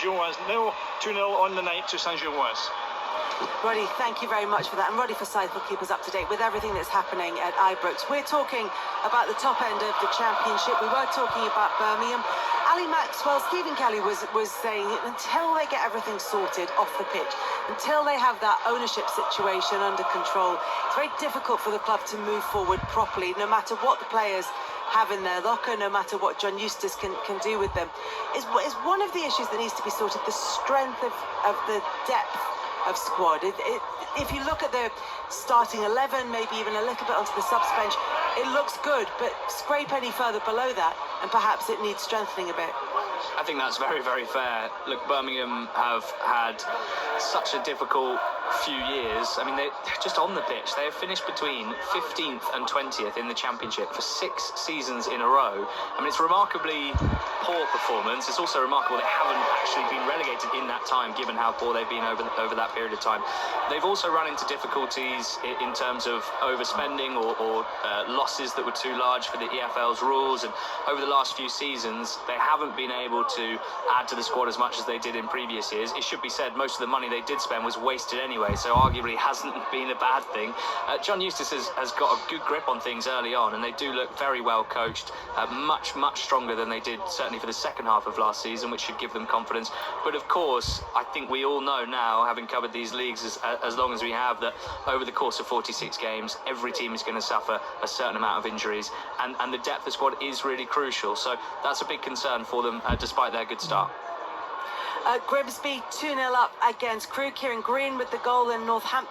Saint-Gilloise. Nil 2-0 on the night to Saint-Gilloise. Roddy, thank you very much for that. And Roddy Forsyth will keep us up to date with everything that's happening at Ibrox. We're talking about the top end of the Championship. We were talking about Birmingham. Ali Maxwell, Stephen Kelly was saying until they get everything sorted off the pitch, until they have that ownership situation under control, it's very difficult for the club to move forward properly, no matter what the players have in their locker, no matter what John Eustace can do with them. Is one of the issues that needs to be sorted, the strength of the depth of squad. If you look at the starting 11, maybe even a little bit onto the subs bench, it looks good, but scrape any further below that and perhaps it needs strengthening a bit. I think that's very, very fair. Look, Birmingham have had such a difficult few years. I mean, they're just on the pitch. They have finished between 15th and 20th in the Championship for 6 seasons in a row. I mean, it's remarkably poor performance. It's also remarkable they haven't actually been relegated in that time, given how poor they've been over that period of time. They've also run into difficulties in terms of overspending or losses that were too large for the EFL's rules. And over the last few seasons, they haven't been able to add to the squad as much as they did in previous years. It should be said, most of the money they did spend was wasted anyway, so arguably hasn't been a bad thing. John Eustace has got a good grip on things early on, and they do look very well coached, much stronger than they did certainly for the second half of last season, which should give them confidence. But of course, I think we all know now, having covered these leagues as long as we have, that over the course of 46 games, every team is going to suffer a certain amount of injuries, and the depth of squad is really crucial. So that's a big concern for them, despite their good start. Grimsby 2-0 up against Crewe. Kieran Green with the goal in Northampton.